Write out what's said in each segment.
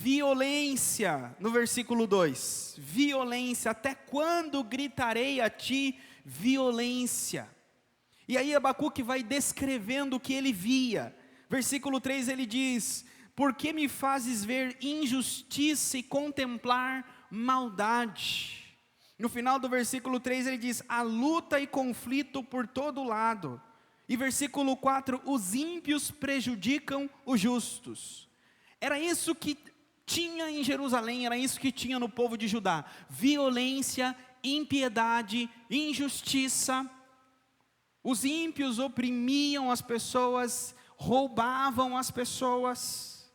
violência, no versículo 2, violência, até quando gritarei a ti violência? E aí Abacuque vai descrevendo o que ele via. Versículo 3 ele diz: por que me fazes ver injustiça e contemplar maldade? No final do versículo 3 ele diz: há luta e conflito por todo lado. E versículo 4, os ímpios prejudicam os justos. Era isso que tinha em Jerusalém, era isso que tinha no povo de Judá: violência, impiedade, injustiça. Os ímpios oprimiam as pessoas, roubavam as pessoas.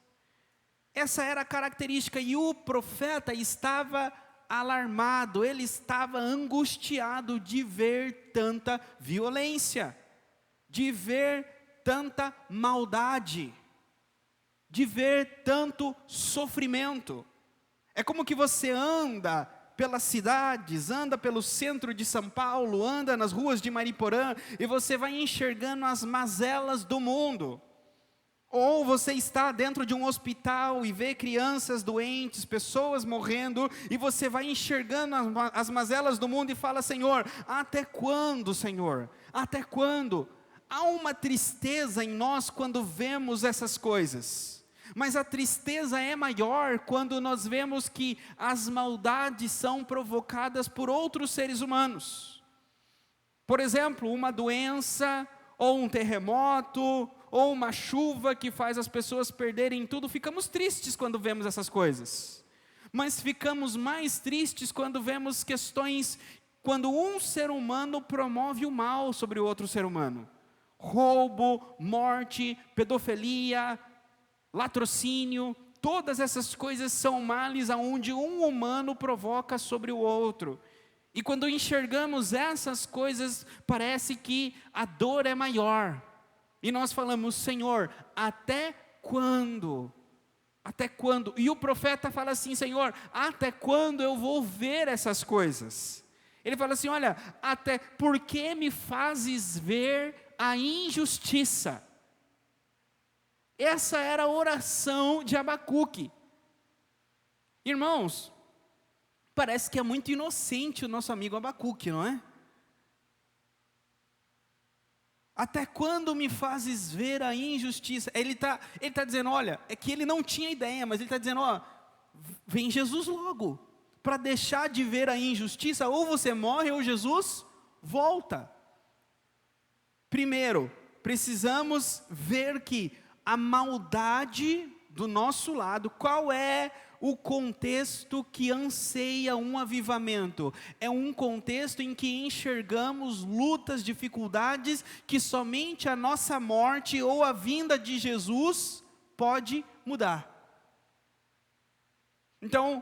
Essa era a característica, e o profeta estava alarmado, ele estava angustiado de ver tanta violência, de ver tanta maldade, de ver tanto sofrimento. É como que você anda pelas cidades, anda pelo centro de São Paulo, anda nas ruas de Mariporã, e você vai enxergando as mazelas do mundo. Ou você está dentro de um hospital e vê crianças doentes, pessoas morrendo, e você vai enxergando as mazelas do mundo e fala: Senhor, até quando, Senhor? Até quando? Há uma tristeza em nós quando vemos essas coisas, mas a tristeza é maior quando nós vemos que as maldades são provocadas por outros seres humanos. Por exemplo, uma doença, ou um terremoto, ou uma chuva que faz as pessoas perderem tudo. Ficamos tristes quando vemos essas coisas, mas ficamos mais tristes quando vemos questões, quando um ser humano promove o mal sobre o outro ser humano. Roubo, morte, pedofilia, latrocínio, todas essas coisas são males aonde um humano provoca sobre o outro. E quando enxergamos essas coisas, parece que a dor é maior. E nós falamos: Senhor, até quando? Até quando? E o profeta fala assim: Senhor, até quando eu vou ver essas coisas? Ele fala assim: olha, até por que me fazes ver a injustiça? Essa era a oração de Abacuque. Irmãos, parece que é muito inocente o nosso amigo Abacuque, não é? Até quando me fazes ver a injustiça? Ele tá dizendo, olha, é que ele não tinha ideia, mas ele está dizendo, ó, vem Jesus logo, para deixar de ver a injustiça, ou você morre ou Jesus volta. Primeiro, precisamos ver que a maldade do nosso lado, qual é o contexto que anseia um avivamento? É um contexto em que enxergamos lutas, dificuldades, que somente a nossa morte ou a vinda de Jesus pode mudar. Então,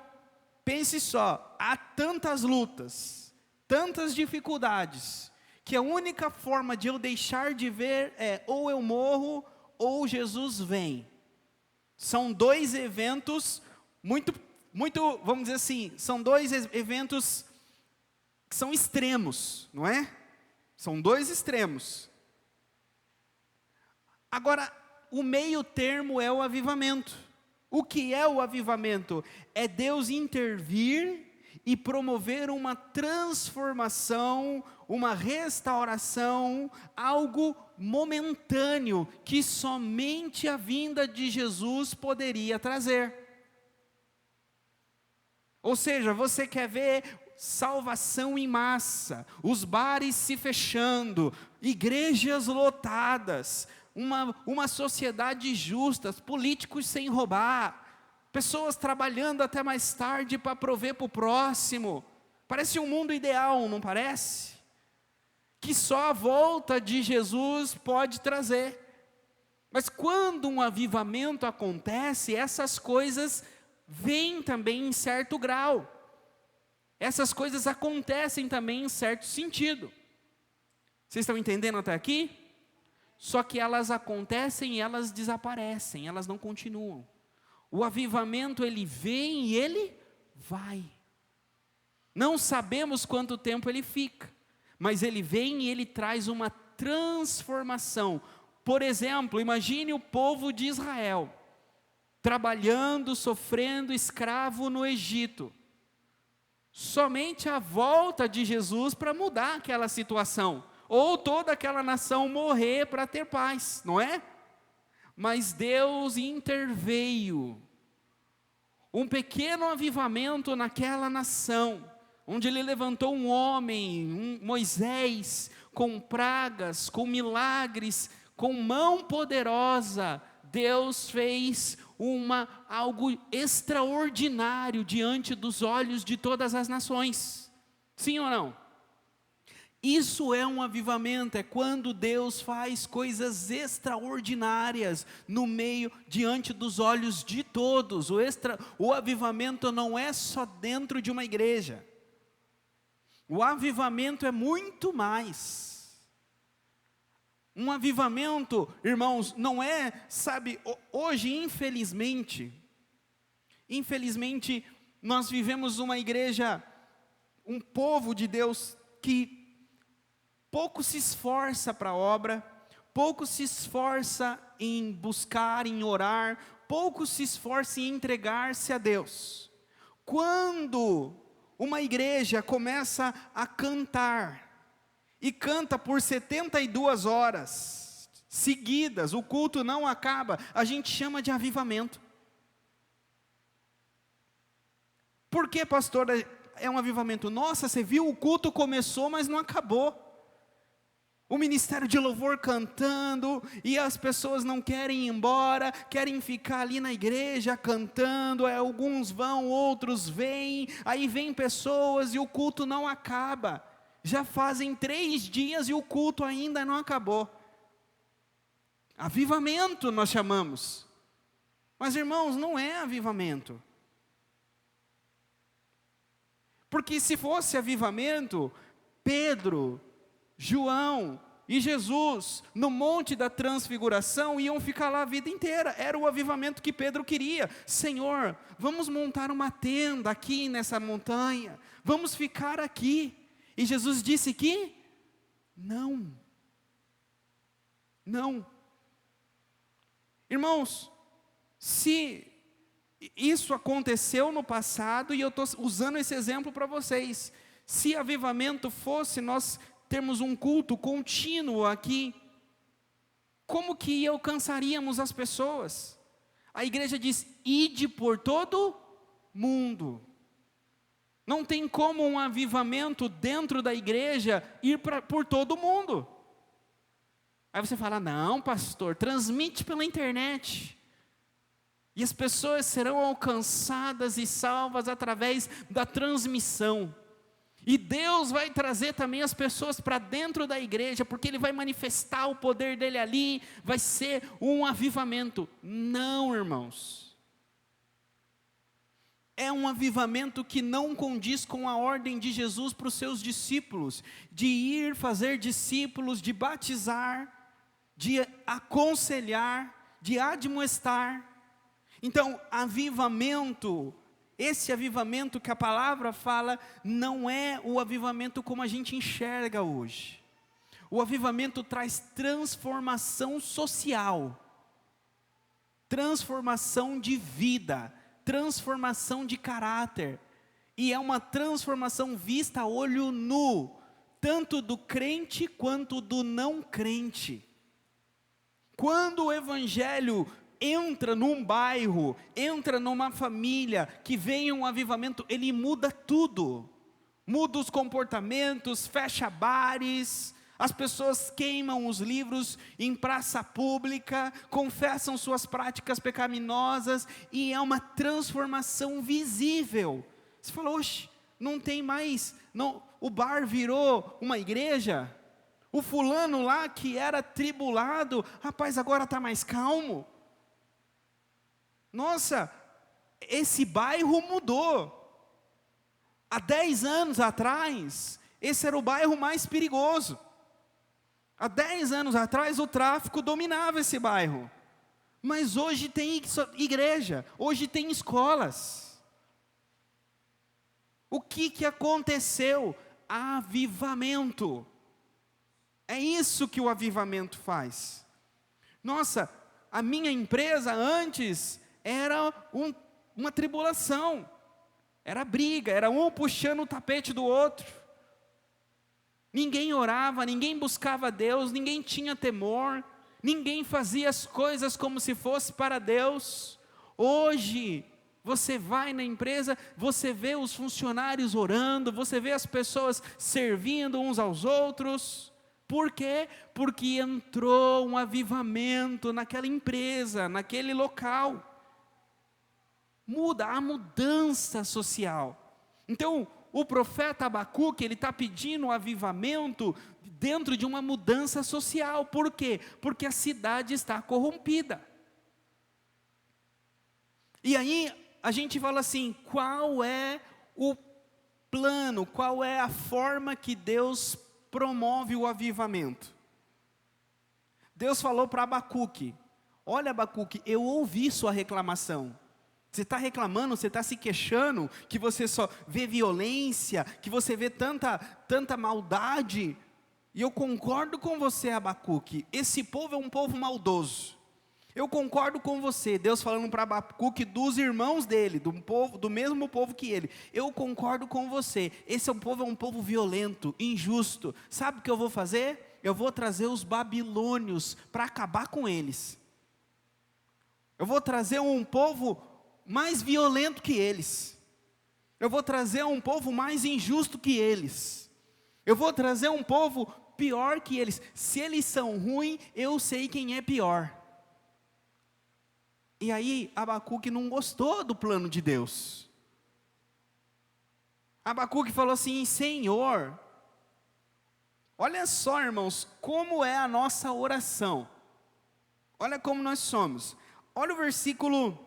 pense só, há tantas lutas, tantas dificuldades, que a única forma de eu deixar de ver é ou eu morro ou Jesus vem. São dois eventos muito, vamos dizer assim, são dois eventos que são extremos, não é? São dois extremos. Agora, o meio termo é o avivamento. O que é o avivamento? É Deus intervir e promover uma transformação, uma restauração, algo momentâneo, que somente a vinda de Jesus poderia trazer. Ou seja, você quer ver salvação em massa, os bares se fechando, igrejas lotadas, uma sociedade justa, políticos sem roubar, pessoas trabalhando até mais tarde para prover para o próximo. Parece um mundo ideal, não parece? Que só a volta de Jesus pode trazer. Mas quando um avivamento acontece, essas coisas vêm também em certo grau. Essas coisas acontecem também em certo sentido. Vocês estão entendendo até aqui? Só que elas acontecem e elas desaparecem, elas não continuam. O avivamento, ele vem e ele vai. Não sabemos quanto tempo ele fica, mas ele vem e ele traz uma transformação. Por exemplo, imagine o povo de Israel. trabalhando, sofrendo, escravo no Egito. Somente a volta de Jesus para mudar aquela situação, ou toda aquela nação morrer para ter paz, não é? Mas Deus interveio, um pequeno avivamento naquela nação, onde Ele levantou um homem, Moisés, com pragas, com milagres, com mão poderosa. Deus fez algo extraordinário diante dos olhos de todas as nações. Sim ou não? Isso é um avivamento, é quando Deus faz coisas extraordinárias diante dos olhos de todos. O avivamento não é só dentro de uma igreja. O avivamento é muito mais. Um avivamento, irmãos, não é, hoje infelizmente, nós vivemos uma igreja, um povo de Deus que pouco se esforça para a obra, pouco se esforça em buscar, em orar, pouco se esforça em entregar-se a Deus. Quando uma igreja começa a cantar, e canta por 72 horas seguidas, o culto não acaba, a gente chama de avivamento. Por que, pastor, é um avivamento? Nossa, você viu, o culto começou, mas não acabou. O ministério de louvor cantando, e as pessoas não querem ir embora, querem ficar ali na igreja cantando, alguns vão, outros vêm, aí vêm pessoas e o culto não acaba. Já fazem 3 dias e o culto ainda não acabou. Avivamento nós chamamos. Mas irmãos, não é avivamento. Porque se fosse avivamento, Pedro, João e Jesus, no Monte da Transfiguração, iam ficar lá a vida inteira. Era o avivamento que Pedro queria. Senhor, vamos montar uma tenda aqui nessa montanha, vamos ficar aqui. E Jesus disse que não. Irmãos, se isso aconteceu no passado, e eu estou usando esse exemplo para vocês, se avivamento fosse nós termos um culto contínuo aqui, como que alcançaríamos as pessoas? A igreja diz: ide por todo mundo. Não tem como um avivamento dentro da igreja ir por todo mundo. Aí você fala: não, pastor, transmite pela internet. E as pessoas serão alcançadas e salvas através da transmissão. E Deus vai trazer também as pessoas para dentro da igreja, porque Ele vai manifestar o poder dEle ali, vai ser um avivamento. Não, irmãos. É um avivamento que não condiz com a ordem de Jesus para os seus discípulos, de ir fazer discípulos, de batizar, de aconselhar, de admoestar. Então, avivamento, esse avivamento que a palavra fala, não é o avivamento como a gente enxerga hoje. O avivamento traz transformação social, transformação de vida, transformação de caráter, e é uma transformação vista a olho nu, tanto do crente quanto do não crente. Quando o evangelho entra num bairro, entra numa família, que vem um avivamento, ele muda tudo, muda os comportamentos, fecha bares, as pessoas queimam os livros em praça pública, confessam suas práticas pecaminosas, e é uma transformação visível. Você fala: oxe, não tem mais, não, o bar virou uma igreja, o fulano lá que era tribulado, rapaz, agora está mais calmo. Nossa, esse bairro mudou. Há 10 anos atrás, esse era o bairro mais perigoso. Há 10 anos atrás o tráfico dominava esse bairro, mas hoje tem igreja, hoje tem escolas. O que aconteceu? Avivamento. É isso que o avivamento faz. Nossa, a minha empresa antes era uma tribulação, era briga, era um puxando o tapete do outro. Ninguém orava, ninguém buscava Deus, ninguém tinha temor, ninguém fazia as coisas como se fosse para Deus. Hoje, você vai na empresa, você vê os funcionários orando, você vê as pessoas servindo uns aos outros. Por quê? Porque entrou um avivamento naquela empresa, naquele local. Muda, a mudança social. Então, o profeta Abacuque, ele está pedindo um avivamento dentro de uma mudança social. Por quê? Porque a cidade está corrompida. E aí, a gente fala assim, qual é o plano, qual é a forma que Deus promove o avivamento? Deus falou para Abacuque, olha Abacuque, eu ouvi sua reclamação. Você está reclamando, você está se queixando, que você só vê violência, que você vê tanta maldade. E eu concordo com você, Abacuque, esse povo é um povo maldoso. Eu concordo com você, Deus falando para Abacuque dos irmãos dele, do mesmo povo que ele. Eu concordo com você, esse povo é um povo violento, injusto. Sabe o que eu vou fazer? Eu vou trazer os babilônios para acabar com eles. Eu vou trazer um povo mais violento que eles. Eu vou trazer um povo mais injusto que eles. Eu vou trazer um povo pior que eles. Se eles são ruins, eu sei quem é pior. E aí, Abacuque não gostou do plano de Deus. Abacuque falou assim, Senhor, olha só, irmãos, como é a nossa oração. Olha como nós somos. Olha o versículo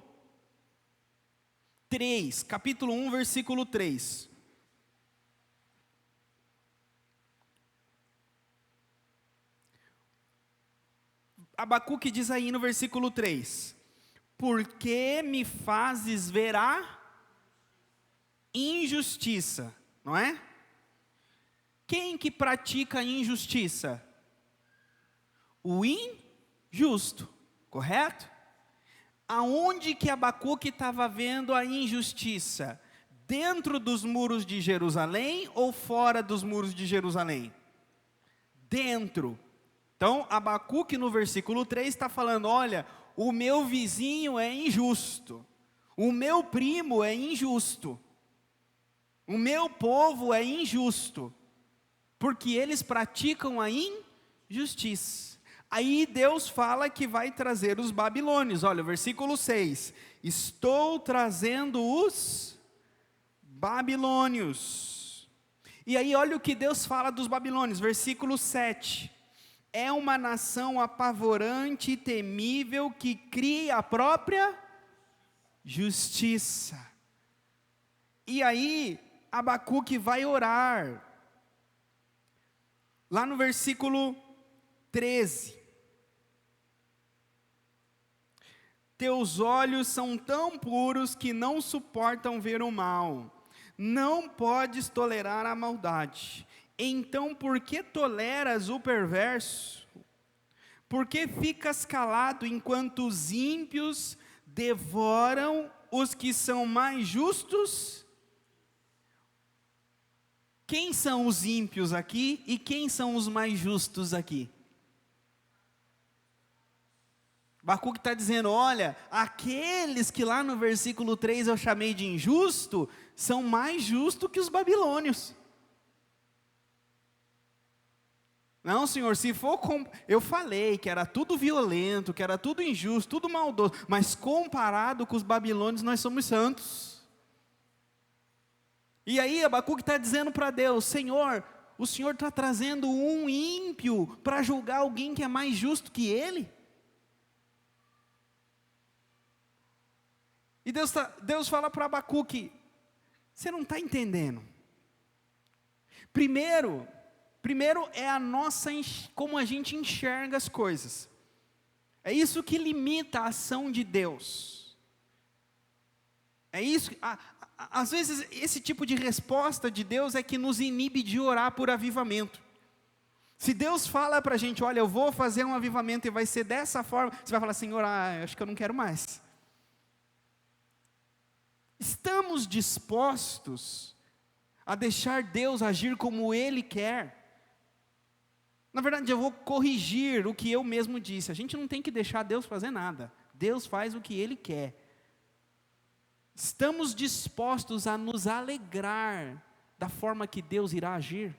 3, capítulo 1, versículo 3. Abacuque diz aí no versículo 3, por que me fazes ver a injustiça, não é? Quem que pratica injustiça? O injusto, correto? Aonde que Abacuque estava vendo a injustiça? Dentro dos muros de Jerusalém ou fora dos muros de Jerusalém? Dentro. Então, Abacuque no versículo 3 está falando, olha, o meu vizinho é injusto, o meu primo é injusto, o meu povo é injusto, porque eles praticam a injustiça. Aí Deus fala que vai trazer os babilônios, olha, versículo 6, estou trazendo os babilônios. E aí olha o que Deus fala dos babilônios, versículo 7, é uma nação apavorante e temível que cria a própria justiça. E aí Abacuque vai orar, lá no versículo 13, teus olhos são tão puros que não suportam ver o mal, não podes tolerar a maldade, então por que toleras o perverso? Por que ficas calado enquanto os ímpios devoram os que são mais justos? Quem são os ímpios aqui e quem são os mais justos aqui? Abacuque está dizendo, olha, aqueles que lá no versículo 3 eu chamei de injusto, são mais justos que os babilônios. Não, Senhor, se for, eu falei que era tudo violento, que era tudo injusto, tudo maldoso, mas comparado com os babilônios nós somos santos. E aí Abacuque está dizendo para Deus, Senhor, o Senhor está trazendo um ímpio para julgar alguém que é mais justo que ele? E Deus fala para Abacuque, você não está entendendo. Primeiro é a nossa, como a gente enxerga as coisas. É isso que limita a ação de Deus. É isso, às vezes esse tipo de resposta de Deus é que nos inibe de orar por avivamento. Se Deus fala para a gente, olha, eu vou fazer um avivamento e vai ser dessa forma, você vai falar, Senhor, acho que eu não quero mais. Estamos dispostos a deixar Deus agir como Ele quer? Na verdade, eu vou corrigir o que eu mesmo disse. A gente não tem que deixar Deus fazer nada. Deus faz o que Ele quer. Estamos dispostos a nos alegrar da forma que Deus irá agir?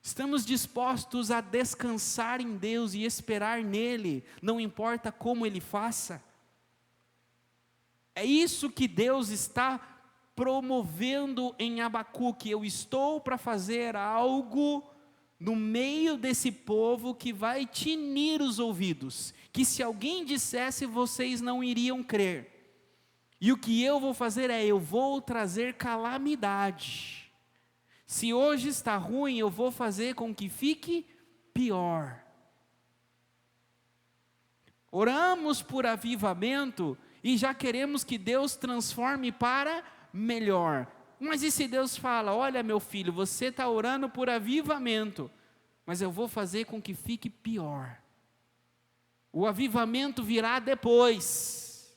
Estamos dispostos a descansar em Deus e esperar nele, não importa como Ele faça? É isso que Deus está promovendo em Abacuque. Eu estou para fazer algo no meio desse povo que vai tinir os ouvidos, que se alguém dissesse, vocês não iriam crer. E o que eu vou fazer é, eu vou trazer calamidade. Se hoje está ruim, eu vou fazer com que fique pior. Oramos por avivamento e já queremos que Deus transforme para melhor. Mas e se Deus fala, olha meu filho, você está orando por avivamento, mas eu vou fazer com que fique pior. O avivamento virá depois.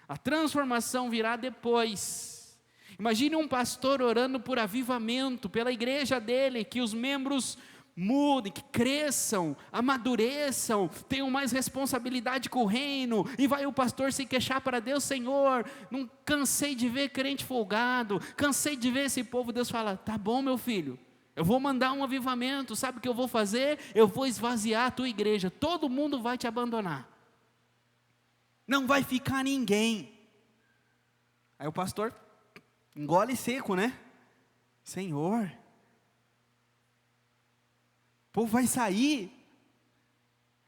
A transformação virá depois. Imagine um pastor orando por avivamento, pela igreja dele, que os membros mudem, que cresçam, amadureçam, tenham mais responsabilidade com o reino, e vai o pastor se queixar para Deus, Senhor, não cansei de ver crente folgado, cansei de ver esse povo. Deus fala, tá bom meu filho, eu vou mandar um avivamento, sabe o que eu vou fazer? Eu vou esvaziar a tua igreja, todo mundo vai te abandonar, não vai ficar ninguém. Aí o pastor engole seco, né? Senhor, o povo vai sair.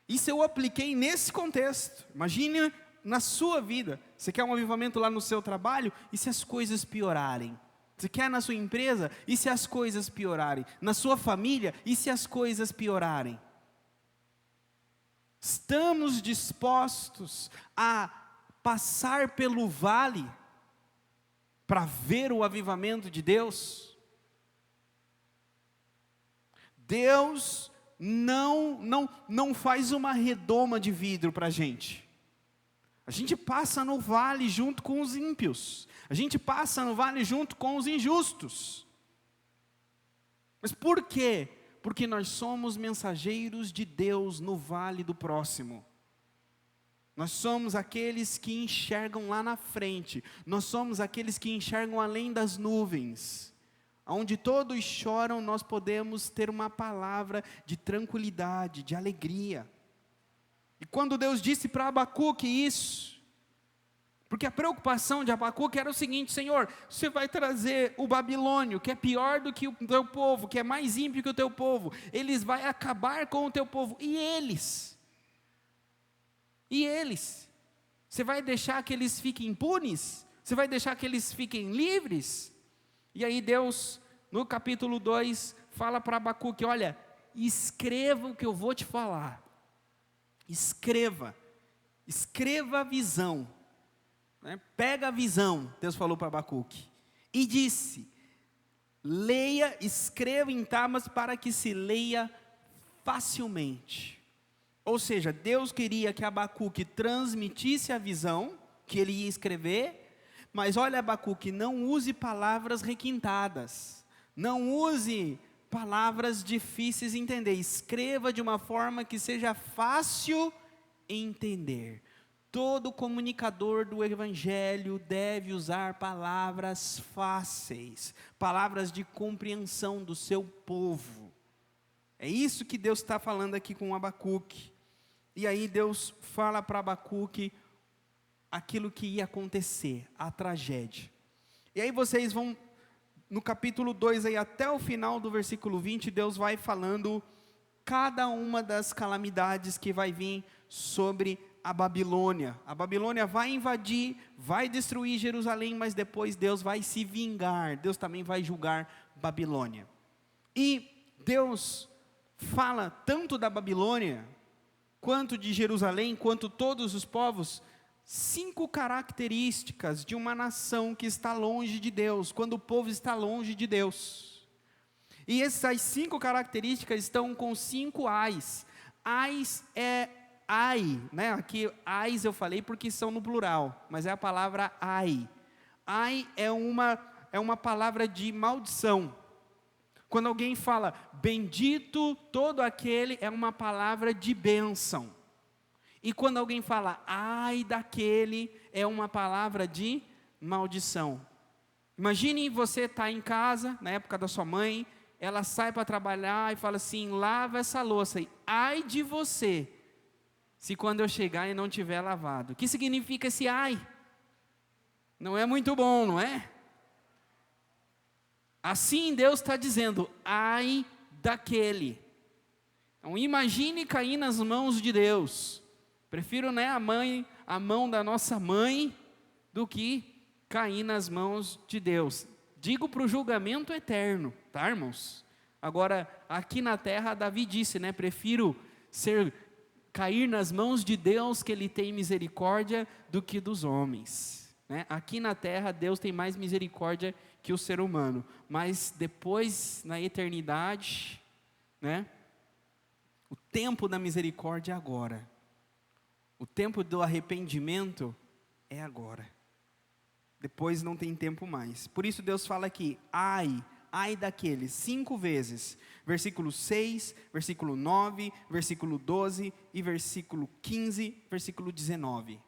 Isso eu apliquei nesse contexto. Imagine na sua vida. Você quer um avivamento lá no seu trabalho? E se as coisas piorarem? Você quer na sua empresa? E se as coisas piorarem? Na sua família? E se as coisas piorarem? Estamos dispostos a passar pelo vale para ver o avivamento de Deus? Deus não faz uma redoma de vidro para a gente passa no vale junto com os ímpios, a gente passa no vale junto com os injustos. Mas por quê? Porque nós somos mensageiros de Deus no vale do próximo. Nós somos aqueles que enxergam lá na frente. Nós somos aqueles que enxergam além das nuvens. Onde todos choram, nós podemos ter uma palavra de tranquilidade, de alegria. E quando Deus disse para Abacuque isso, porque a preocupação de Abacuque era o seguinte, Senhor, você vai trazer o babilônio, que é pior do que o teu povo, que é mais ímpio que o teu povo, eles vão acabar com o teu povo, e eles? Você vai deixar que eles fiquem impunes? Você vai deixar que eles fiquem livres? E aí Deus, no capítulo 2, fala para Abacuque, olha, escreva o que eu vou te falar. Escreva a visão. Pega a visão, Deus falou para Abacuque. E disse, leia, escreva em tábuas para que se leia facilmente. Ou seja, Deus queria que Abacuque transmitisse a visão que ele ia escrever, mas olha Abacuque, não use palavras requintadas, não use palavras difíceis de entender, escreva de uma forma que seja fácil entender. Todo comunicador do Evangelho deve usar palavras fáceis, palavras de compreensão do seu povo. É isso que Deus está falando aqui com Abacuque. E aí Deus fala para Abacuque aquilo que ia acontecer, a tragédia. E aí vocês vão, no capítulo 2, aí até o final do versículo 20, Deus vai falando cada uma das calamidades que vai vir sobre a Babilônia. A Babilônia vai invadir, vai destruir Jerusalém, mas depois Deus vai se vingar, Deus também vai julgar Babilônia. E Deus fala tanto da Babilônia, quanto de Jerusalém, quanto todos os povos, 5 características de uma nação que está longe de Deus, quando o povo está longe de Deus. E essas 5 características estão com 5 ais. Ais é ai, né? Aqui ais eu falei porque são no plural, mas é a palavra ai. Ai é uma palavra de maldição. Quando alguém fala, bendito todo aquele, é uma palavra de bênção. E quando alguém fala, ai daquele, é uma palavra de maldição. Imagine você estar em casa, na época da sua mãe, ela sai para trabalhar e fala assim, lava essa louça aí. Ai de você, se quando eu chegar e não tiver lavado. O que significa esse ai? Não é muito bom, não é? Assim Deus está dizendo, ai daquele. Então imagine cair nas mãos de Deus. Prefiro, a mão da nossa mãe, do que cair nas mãos de Deus. Digo para o julgamento eterno, tá, irmãos? Agora, aqui na terra, Davi disse, prefiro cair nas mãos de Deus, que Ele tem misericórdia, do que dos homens. Aqui na terra, Deus tem mais misericórdia que o ser humano, mas depois, na eternidade, o tempo da misericórdia é agora, o tempo do arrependimento é agora, depois não tem tempo mais. Por isso Deus fala aqui, ai daqueles, 5 vezes, versículo 6, versículo 9, versículo 12, e versículo 15, versículo 19,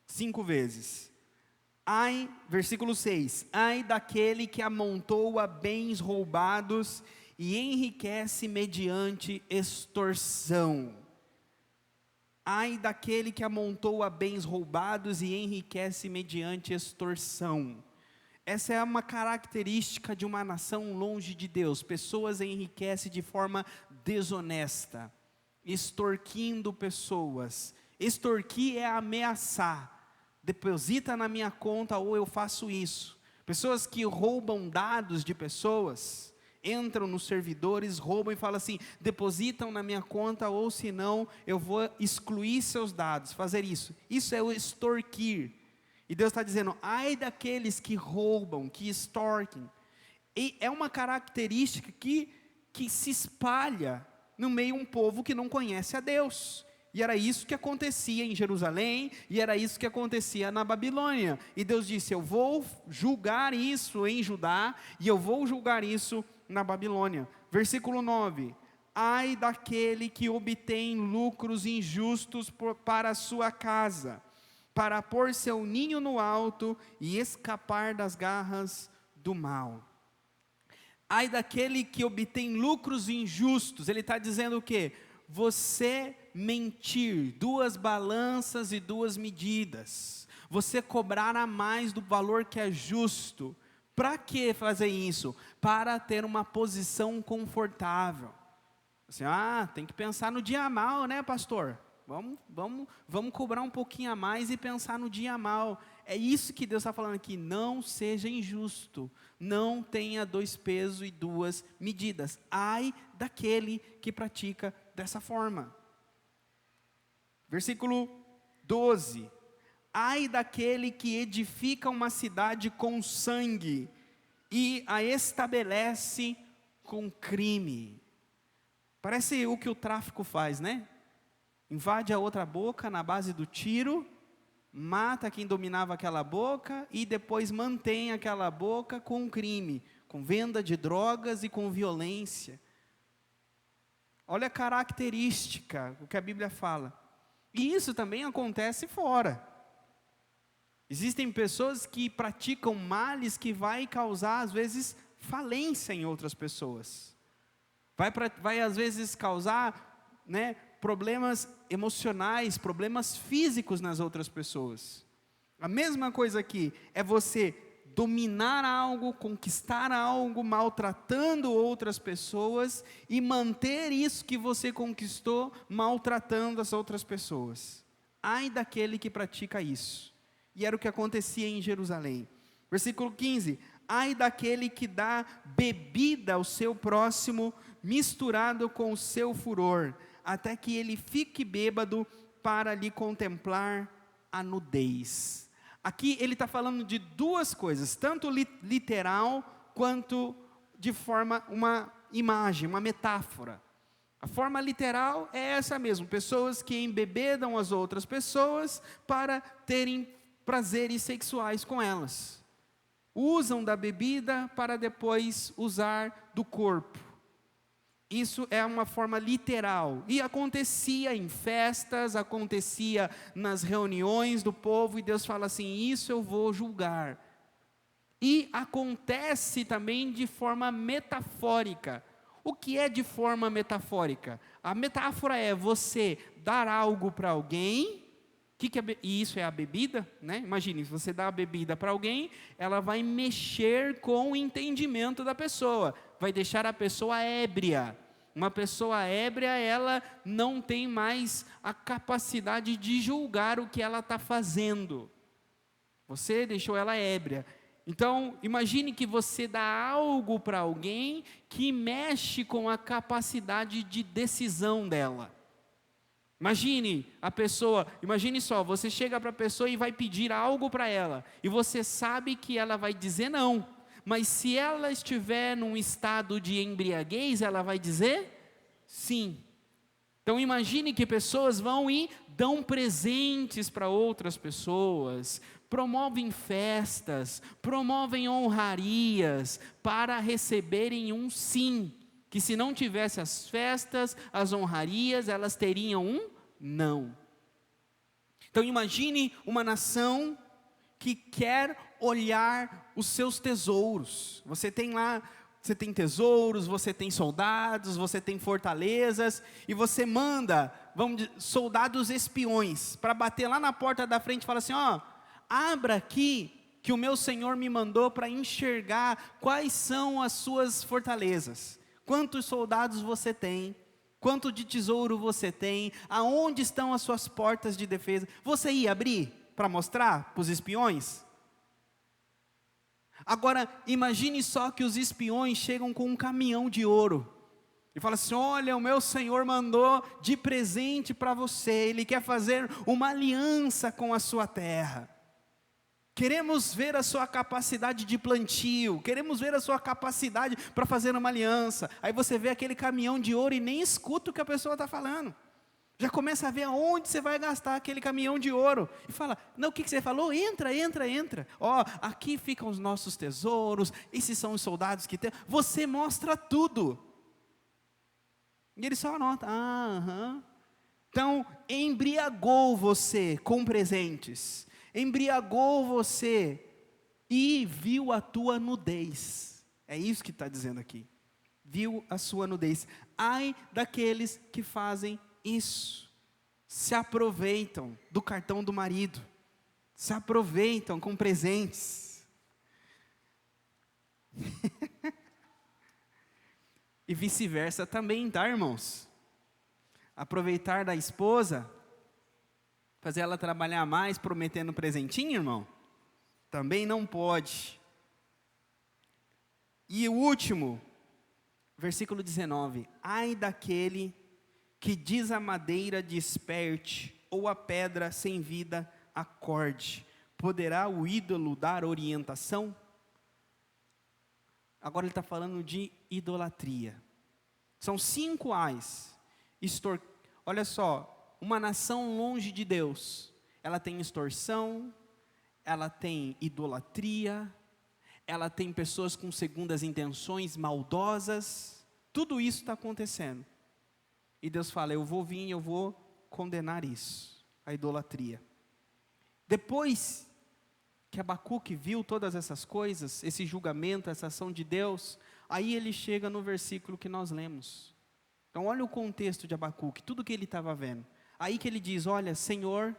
5 vezes. Ai, versículo 6, ai daquele que amontoa bens roubados e enriquece mediante extorsão. Ai daquele que amontoa bens roubados e enriquece mediante extorsão. Essa é uma característica de uma nação longe de Deus. Pessoas enriquecem de forma desonesta, extorquindo pessoas. Extorquir é ameaçar. Deposita na minha conta ou eu faço isso. Pessoas que roubam dados de pessoas, entram nos servidores, roubam e falam assim, depositam na minha conta ou senão eu vou excluir seus dados, fazer isso. Isso é o extorquir. E Deus está dizendo, ai daqueles que roubam, que extorquem. E é uma característica que se espalha no meio de um povo que não conhece a Deus. E era isso que acontecia em Jerusalém, e era isso que acontecia na Babilônia. E Deus disse, eu vou julgar isso em Judá, e eu vou julgar isso na Babilônia. Versículo 9, ai daquele que obtém lucros injustos para a sua casa, para pôr seu ninho no alto e escapar das garras do mal. Ai daquele que obtém lucros injustos, ele está dizendo o quê? Você mentir, 2 balanças e 2 medidas, você cobrar a mais do valor que é justo. Para que fazer isso? Para ter uma posição confortável. Assim, tem que pensar no dia mal, pastor? Vamos cobrar um pouquinho a mais e pensar no dia mal. É isso que Deus está falando aqui, não seja injusto, não tenha 2 pesos e 2 medidas. Ai daquele que pratica dessa forma. Versículo 12, ai daquele que edifica uma cidade com sangue e a estabelece com crime. Parece o que o tráfico faz, invade a outra boca na base do tiro, mata quem dominava aquela boca e depois mantém aquela boca com crime, com venda de drogas e com violência. Olha a característica, o que a Bíblia fala. E isso também acontece fora. Existem pessoas que praticam males que vai causar, às vezes, falência em outras pessoas. Vai às vezes causar, problemas emocionais, problemas físicos nas outras pessoas. A mesma coisa aqui, é você dominar algo, conquistar algo, maltratando outras pessoas e manter isso que você conquistou, maltratando as outras pessoas. Ai daquele que pratica isso. E era o que acontecia em Jerusalém. Versículo 15, ai daquele que dá bebida ao seu próximo, misturado com o seu furor, até que ele fique bêbado para lhe contemplar a nudez. Aqui ele está falando de 2 coisas, tanto literal, quanto de forma, uma imagem, uma metáfora. A forma literal é essa mesmo, pessoas que embebedam as outras pessoas para terem prazeres sexuais com elas. usam da bebida para depois usar do corpo. Isso é uma forma literal, e acontecia em festas, acontecia nas reuniões do povo, e Deus fala assim: isso eu vou julgar. E acontece também de forma metafórica. O que é de forma metafórica? A metáfora é você dar algo para alguém, e isso é a bebida, né? Imagine, se você dá a bebida para alguém, ela vai mexer com o entendimento da pessoa, vai deixar a pessoa ébria. Uma pessoa ébria, ela não tem mais a capacidade de julgar o que ela está fazendo. Você deixou ela ébria. Então, imagine que você dá algo para alguém que mexe com a capacidade de decisão dela. Imagine só, você chega para a pessoa e vai pedir algo para ela, e você sabe que ela vai dizer não, mas se ela estiver num estado de embriaguez, ela vai dizer sim. Então imagine que pessoas vão e dão presentes para outras pessoas, promovem festas, promovem honrarias para receberem um sim, que se não tivesse as festas, as honrarias, elas teriam um não. Então imagine uma nação que quer olhar os seus tesouros. Você tem tesouros, você tem soldados, você tem fortalezas, e você manda, soldados espiões, para bater lá na porta da frente e falar assim: ó, abra aqui, que o meu Senhor me mandou para enxergar quais são as suas fortalezas. Quantos soldados você tem? Quanto de tesouro você tem? Aonde estão as suas portas de defesa? Você ia abrir para mostrar para os espiões? Agora, imagine só que os espiões chegam com um caminhão de ouro e falam assim: olha, o meu Senhor mandou de presente para você, Ele quer fazer uma aliança com a sua terra. Queremos ver a sua capacidade de plantio, queremos ver a sua capacidade para fazer uma aliança. Aí você vê aquele caminhão de ouro e nem escuta o que a pessoa está falando. Já começa a ver aonde você vai gastar aquele caminhão de ouro. E fala: não, o que você falou? Entra. Ó, aqui ficam os nossos tesouros, esses são os soldados que tem. Você mostra tudo. E ele só anota: aham. Então, embriagou você com presentes. Embriagou você e viu a tua nudez. É isso que está dizendo aqui. Viu a sua nudez. Ai daqueles que fazem isso. Se aproveitam do cartão do marido. Se aproveitam com presentes. E vice-versa também, tá, irmãos? Aproveitar da esposa, fazer ela trabalhar mais, prometendo presentinho, irmão, também não pode. E o último, versículo 19: ai daquele que diz a madeira desperte, ou a pedra sem vida acorde, poderá o ídolo dar orientação? Agora ele está falando de idolatria. São 5 ais. Olha só, uma nação longe de Deus, ela tem extorsão, ela tem idolatria, ela tem pessoas com segundas intenções, maldosas, tudo isso está acontecendo. E Deus fala: eu vou vir, eu vou condenar isso, a idolatria. Depois que Abacuque viu todas essas coisas, esse julgamento, essa ação de Deus, aí ele chega no versículo que nós lemos. Então olha o contexto de Abacuque, tudo que ele estava vendo. Aí que ele diz: olha, Senhor,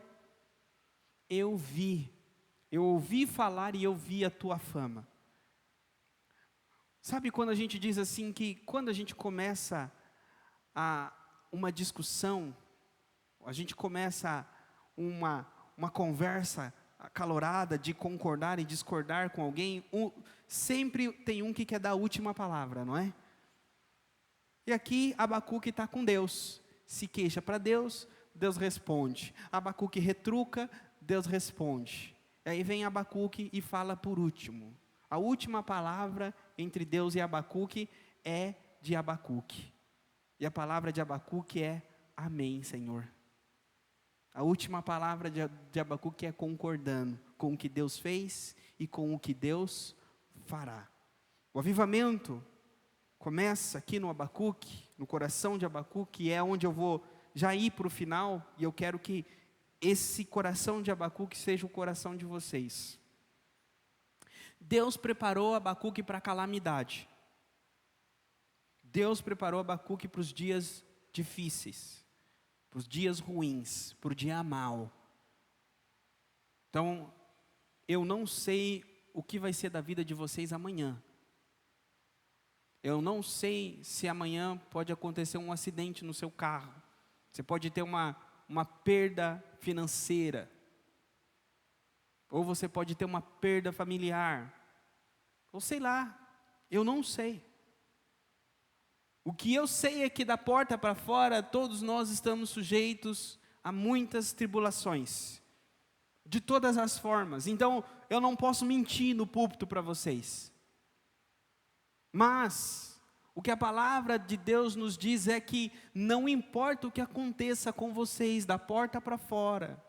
eu ouvi falar e eu vi a tua fama. Sabe quando a gente diz assim, que quando a gente começa uma discussão, a gente começa uma conversa acalorada de concordar e discordar com alguém, sempre tem um que quer dar a última palavra, não é? E aqui Abacuque está com Deus, se queixa para Deus, Deus responde. Abacuque retruca, Deus responde. E aí vem Abacuque e fala por último. A última palavra entre Deus e Abacuque é de Abacuque. E a palavra de Abacuque é: amém, Senhor. A última palavra de Abacuque é concordando com o que Deus fez e com o que Deus fará. O avivamento começa aqui no Abacuque, no coração de Abacuque, é onde eu vou já ir para o final, e eu quero que esse coração de Abacuque seja o coração de vocês. Deus preparou Abacuque para a calamidade. Deus preparou Abacuque para os dias difíceis, para os dias ruins, para o dia mau. Então, eu não sei o que vai ser da vida de vocês amanhã. Eu não sei se amanhã pode acontecer um acidente no seu carro. Você pode ter uma perda financeira. Ou você pode ter uma perda familiar. Ou sei lá, eu não sei. O que eu sei é que da porta para fora, todos nós estamos sujeitos a muitas tribulações. De todas as formas. Então, eu não posso mentir no púlpito para vocês. Mas, o que a palavra de Deus nos diz é que não importa o que aconteça com vocês, da porta para fora,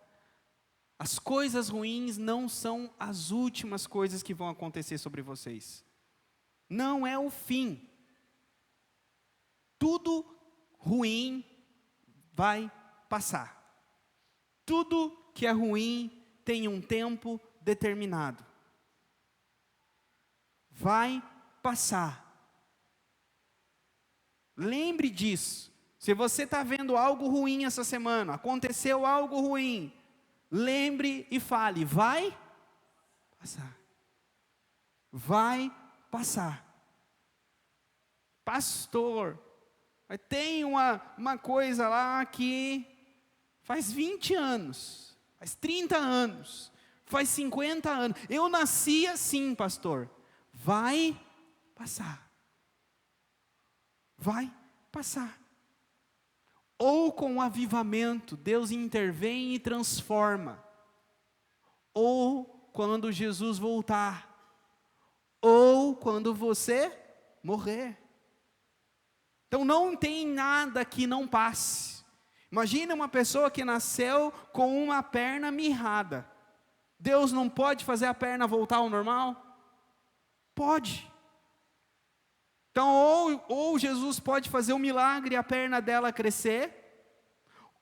as coisas ruins não são as últimas coisas que vão acontecer sobre vocês. Não é o fim. Tudo ruim vai passar. Tudo que é ruim tem um tempo determinado. Vai passar. Lembre disso. Se você está vendo algo ruim essa semana, aconteceu algo ruim, lembre e fale, vai passar. Vai passar. Pastor, tem uma coisa lá que faz 20 anos, faz 30 anos, faz 50 anos. Eu nasci assim, pastor. Vai passar. Vai passar. Ou com o avivamento, Deus intervém e transforma. Ou quando Jesus voltar. Ou quando você morrer. Então não tem nada que não passe. Imagina uma pessoa que nasceu com uma perna mirrada. Deus não pode fazer a perna voltar ao normal? Pode. Então, ou Jesus pode fazer um milagre e a perna dela crescer,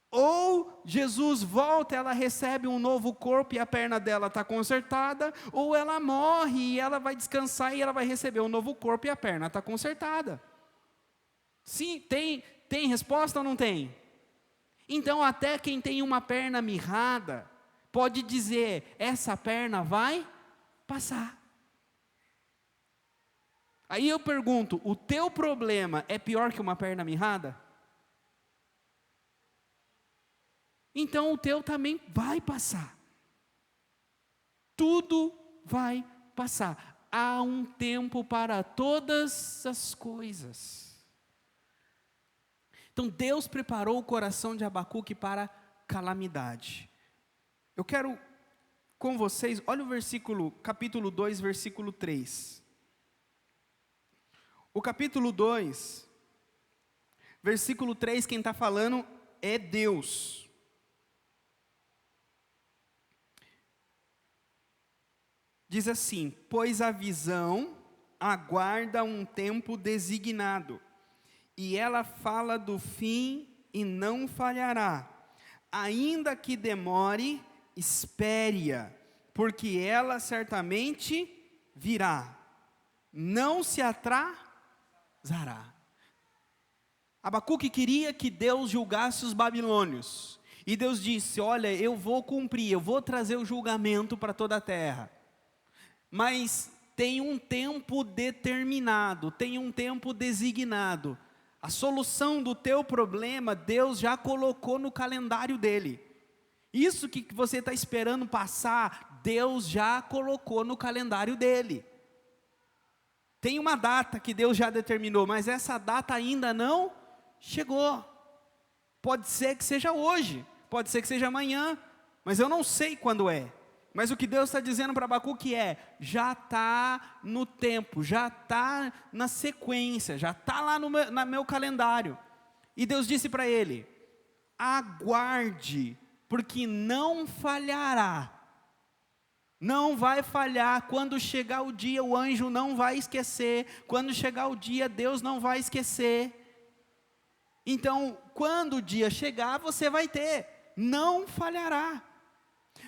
ou Jesus volta, ela recebe um novo corpo e a perna dela está consertada, ou ela morre e ela vai descansar e ela vai receber um novo corpo e a perna está consertada. Sim, tem resposta ou não tem? Então, até quem tem uma perna mirrada, pode dizer, essa perna vai passar. Aí eu pergunto, o teu problema é pior que uma perna mirrada? Então o teu também vai passar. Tudo vai passar. Há um tempo para todas as coisas. Então Deus preparou o coração de Abacuque para calamidade. Eu quero com vocês, olha o versículo, capítulo 2, versículo 3. O capítulo 2, versículo 3, quem está falando é Deus. Diz assim, pois a visão aguarda um tempo designado, e ela fala do fim e não falhará. Ainda que demore, espere-a, porque ela certamente virá. Não se atrasará. Abacuque queria que Deus julgasse os babilônios. E Deus disse, olha, eu vou cumprir, eu vou trazer o julgamento para toda a terra. Mas tem um tempo determinado, tem um tempo designado. A solução do teu problema, Deus já colocou no calendário dele. Isso que você está esperando passar, Deus já colocou no calendário dele. Tem uma data que Deus já determinou, mas essa data ainda não chegou. Pode ser que seja hoje, pode ser que seja amanhã, mas eu não sei quando é. Mas o que Deus está dizendo para Abacuque é, já está no tempo, já está na sequência, já está lá no meu calendário. E Deus disse para ele, aguarde, porque não falhará. Não vai falhar. Quando chegar o dia, o anjo não vai esquecer. Quando chegar o dia, Deus não vai esquecer. Então, quando o dia chegar, você vai ter. Não falhará.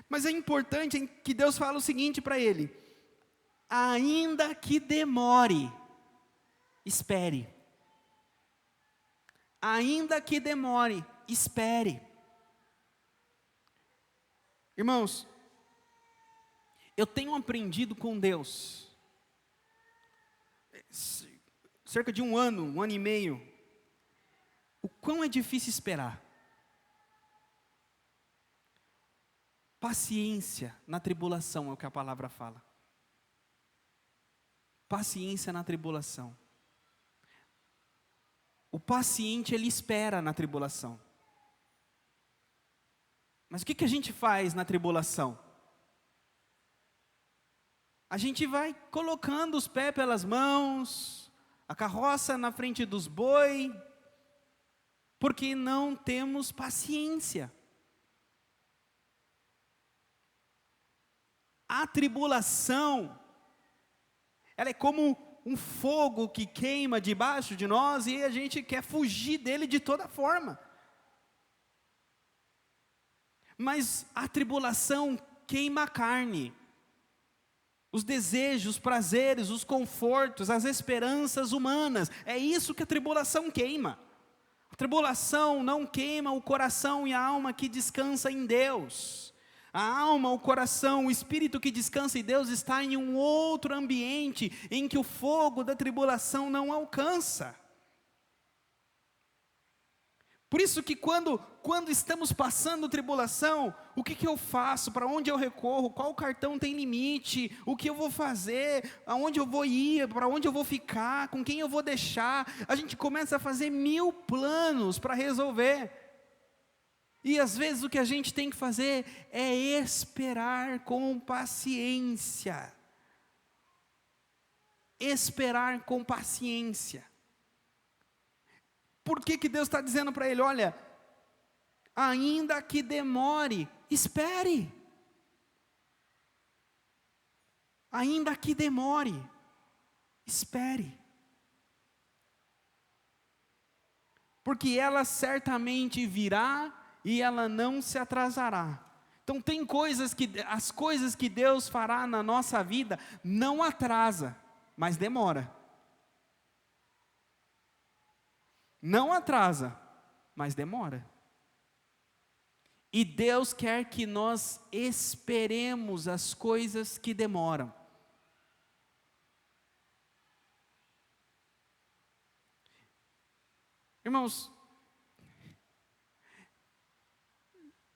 Mas é importante que Deus fala o seguinte para ele: ainda que demore, espere. Ainda que demore, espere. Irmãos, eu tenho aprendido com Deus, cerca de um ano e meio, o quão é difícil esperar. Paciência na tribulação é o que a palavra fala. Paciência na tribulação. O paciente, ele espera na tribulação. Mas o que a gente faz na tribulação? A gente vai colocando os pés pelas mãos, a carroça na frente dos boi, porque não temos paciência. A tribulação, ela é como um fogo que queima debaixo de nós e a gente quer fugir dele de toda forma. Mas a tribulação queima a carne, os desejos, os prazeres, os confortos, as esperanças humanas. É isso que a tribulação queima. A tribulação não queima o coração e a alma que descansa em Deus. A alma, o coração, o espírito que descansa em Deus está em um outro ambiente em que o fogo da tribulação não alcança. Por isso que quando estamos passando tribulação, o que eu faço? Para onde eu recorro? Qual cartão tem limite? O que eu vou fazer? Aonde eu vou ir? Para onde eu vou ficar? Com quem eu vou deixar? A gente começa a fazer 1000 planos para resolver. E às vezes o que a gente tem que fazer é esperar com paciência. Esperar com paciência. Por que Deus está dizendo para ele: olha, ainda que demore, espere. Ainda que demore, espere. Porque ela certamente virá e ela não se atrasará. Então tem as coisas que Deus fará na nossa vida não atrasa, mas demora. Não atrasa, mas demora. E Deus quer que nós esperemos as coisas que demoram. Irmãos,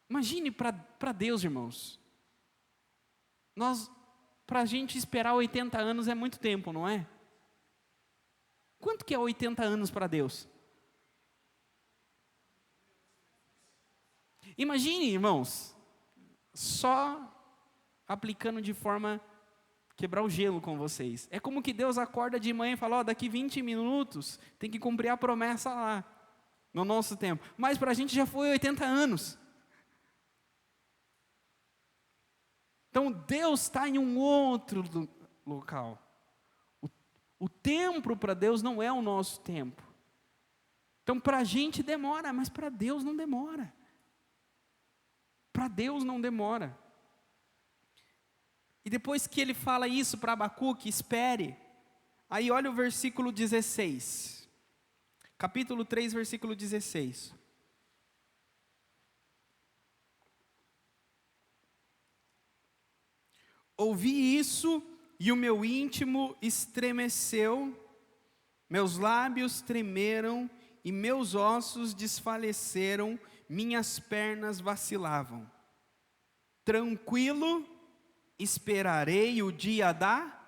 imagine para Deus, irmãos. Para a gente esperar 80 anos é muito tempo, não é? Quanto que é 80 anos para Deus? Imagine, irmãos, só aplicando de forma quebrar o gelo com vocês. É como que Deus acorda de manhã e fala: ó, daqui 20 minutos tem que cumprir a promessa lá, no nosso tempo. Mas para a gente já foi 80 anos. Então Deus está em um outro local. O tempo para Deus não é o nosso tempo. Então para a gente demora, mas para Deus não demora. Para Deus não demora. E depois que ele fala isso para Abacuque, espere. Aí olha o versículo 16. Capítulo 3, versículo 16. Ouvi isso e o meu íntimo estremeceu, meus lábios tremeram e meus ossos desfaleceram, minhas pernas vacilavam. Tranquilo, esperarei o dia da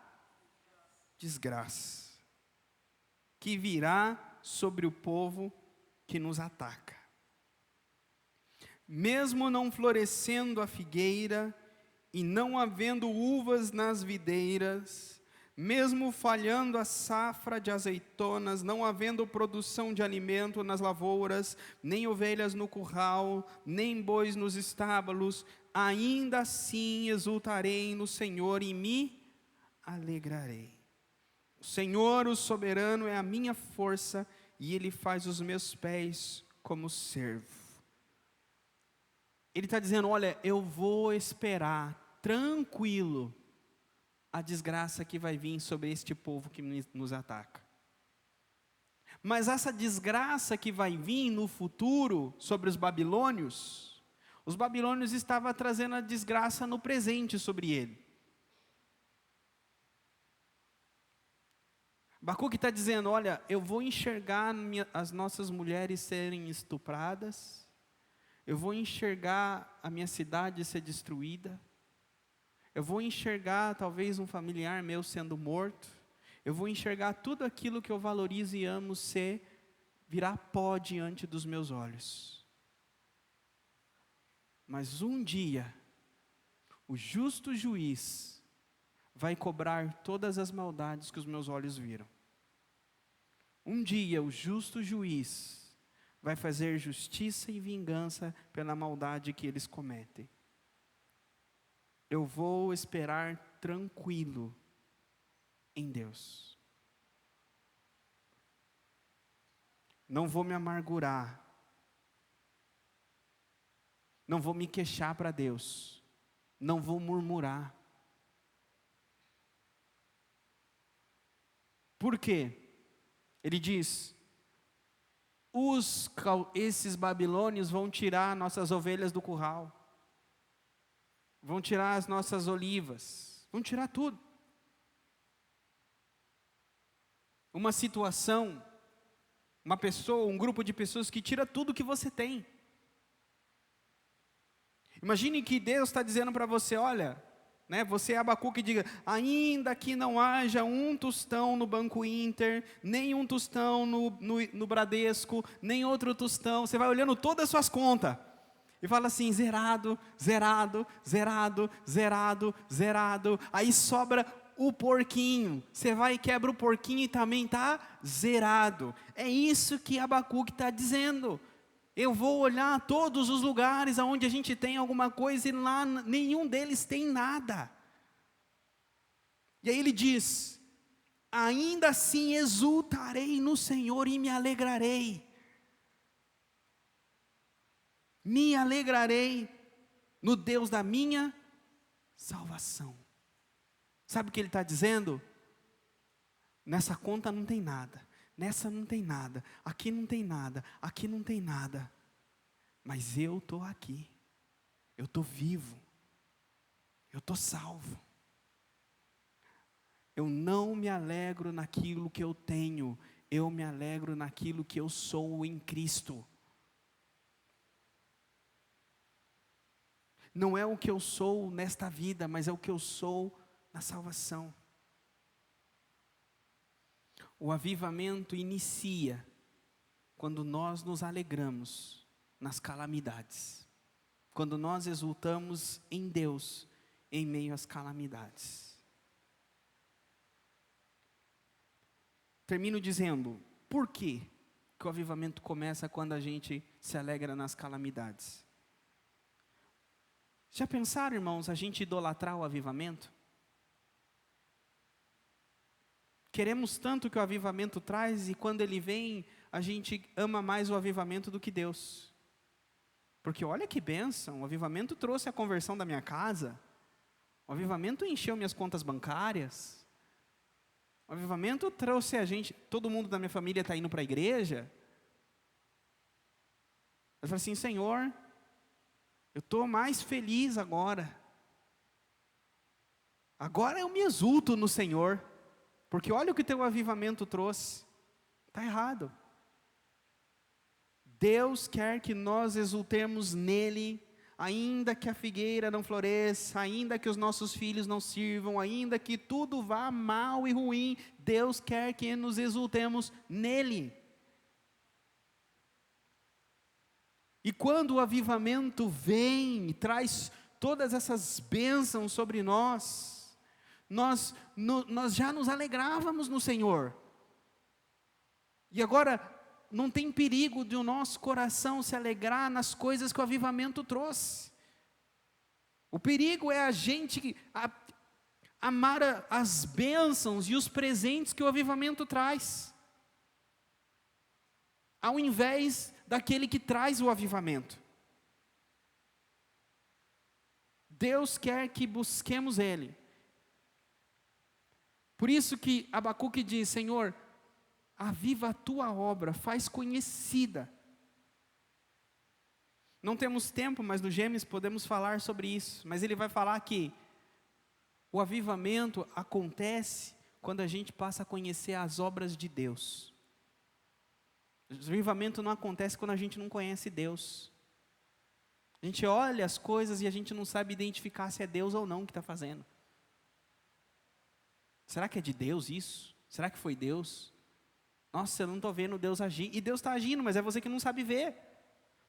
desgraça, que virá sobre o povo que nos ataca. Mesmo não florescendo a figueira, e não havendo uvas nas videiras, mesmo falhando a safra de azeitonas, não havendo produção de alimento nas lavouras, nem ovelhas no curral, nem bois nos estábulos, ainda assim exultarei no Senhor e me alegrarei. O Senhor, o soberano, é a minha força, e Ele faz os meus pés como servo. Ele está dizendo, olha, eu vou esperar tranquilo a desgraça que vai vir sobre este povo que nos ataca. Mas essa desgraça que vai vir no futuro sobre os babilônios estavam trazendo a desgraça no presente sobre ele. Abacuque está dizendo, olha, eu vou enxergar as nossas mulheres serem estupradas, eu vou enxergar a minha cidade ser destruída, eu vou enxergar talvez um familiar meu sendo morto, eu vou enxergar tudo aquilo que eu valorizo e amo virar pó diante dos meus olhos. Mas um dia, o justo juiz vai cobrar todas as maldades que os meus olhos viram. Um dia, o justo juiz vai fazer justiça e vingança pela maldade que eles cometem. Eu vou esperar tranquilo em Deus. Não vou me amargurar. Não vou me queixar para Deus. Não vou murmurar. Por quê? Ele diz, esses babilônios vão tirar nossas ovelhas do curral. Vão tirar as nossas olivas. Vão tirar tudo. Uma situação, uma pessoa, um grupo de pessoas que tira tudo que você tem. Imagine que Deus está dizendo para você, olha, você é Abacuque, que diga, ainda que não haja um tostão no Banco Inter, nem um tostão no Bradesco, nem outro tostão, você vai olhando todas as suas contas, e fala assim, zerado, zerado, zerado, zerado, zerado, aí sobra o porquinho, você vai e quebra o porquinho e também está zerado. É isso que Abacuque está dizendo. Eu vou olhar todos os lugares onde a gente tem alguma coisa e lá nenhum deles tem nada. E aí ele diz, ainda assim exultarei no Senhor e me alegrarei. Me alegrarei no Deus da minha salvação. Sabe o que ele está dizendo? Nessa conta não tem nada, nessa não tem nada, aqui não tem nada, aqui não tem nada. Mas eu estou aqui, eu estou vivo, eu estou salvo. Eu não me alegro naquilo que eu tenho, eu me alegro naquilo que eu sou em Cristo. Não é o que eu sou nesta vida, mas é o que eu sou na salvação. O avivamento inicia quando nós nos alegramos nas calamidades. Quando nós exultamos em Deus em meio às calamidades. Termino dizendo, por que o avivamento começa quando a gente se alegra nas calamidades? Já pensaram, irmãos, a gente idolatrar o avivamento? Queremos tanto que o avivamento traz, e quando ele vem, a gente ama mais o avivamento do que Deus. Porque olha que bênção, o avivamento trouxe a conversão da minha casa, o avivamento encheu minhas contas bancárias, o avivamento trouxe a gente, todo mundo da minha família está indo para a igreja. Eu falo assim, Senhor, eu estou mais feliz agora. Agora eu me exulto no Senhor. Porque olha o que teu avivamento trouxe. Está errado. Deus quer que nós exultemos nele, ainda que a figueira não floresça, ainda que os nossos filhos não sirvam, ainda que tudo vá mal e ruim, Deus quer que nos exultemos nele. E quando o avivamento vem e traz todas essas bênçãos sobre nós já nos alegrávamos no Senhor. E agora não tem perigo de o nosso coração se alegrar nas coisas que o avivamento trouxe. O perigo é a gente amar as bênçãos e os presentes que o avivamento traz, ao invés daquele que traz o avivamento. Deus quer que busquemos Ele. Por isso que Abacuque diz: Senhor, aviva a tua obra, faz conhecida. Não temos tempo, mas no Gênesis podemos falar sobre isso. Mas ele vai falar que o avivamento acontece quando a gente passa a conhecer as obras de Deus. O avivamento não acontece quando a gente não conhece Deus. A gente olha as coisas e a gente não sabe identificar se é Deus ou não que está fazendo. Será que é de Deus isso? Será que foi Deus? Nossa, eu não estou vendo Deus agir. E Deus está agindo, mas é você que não sabe ver.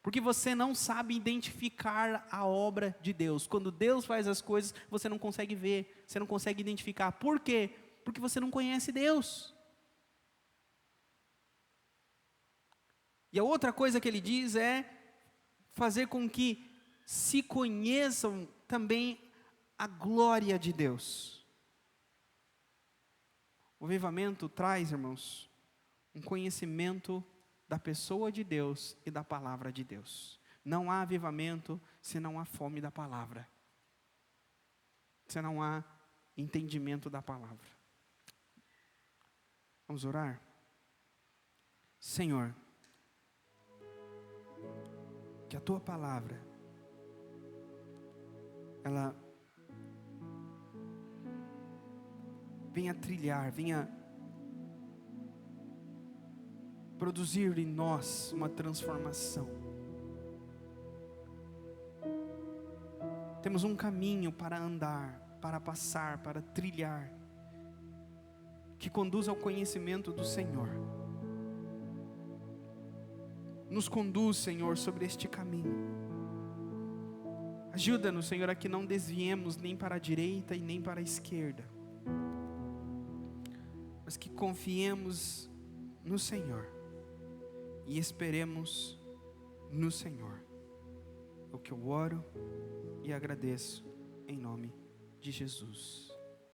Porque você não sabe identificar a obra de Deus. Quando Deus faz as coisas, você não consegue ver, você não consegue identificar. Por quê? Porque você não conhece Deus. E a outra coisa que ele diz é fazer com que se conheçam também a glória de Deus. O avivamento traz, irmãos, um conhecimento da pessoa de Deus e da palavra de Deus. Não há avivamento se não há fome da palavra, se não há entendimento da palavra. Vamos orar? Senhor, que a tua palavra, ela venha trilhar, venha produzir em nós uma transformação. Temos um caminho para andar, para passar, para trilhar, que conduz ao conhecimento do Senhor. Nos conduz, Senhor, sobre este caminho. Ajuda-nos, Senhor, a que não desviemos nem para a direita e nem para a esquerda, mas que confiemos no Senhor e esperemos no Senhor. É o que eu oro e agradeço em nome de Jesus.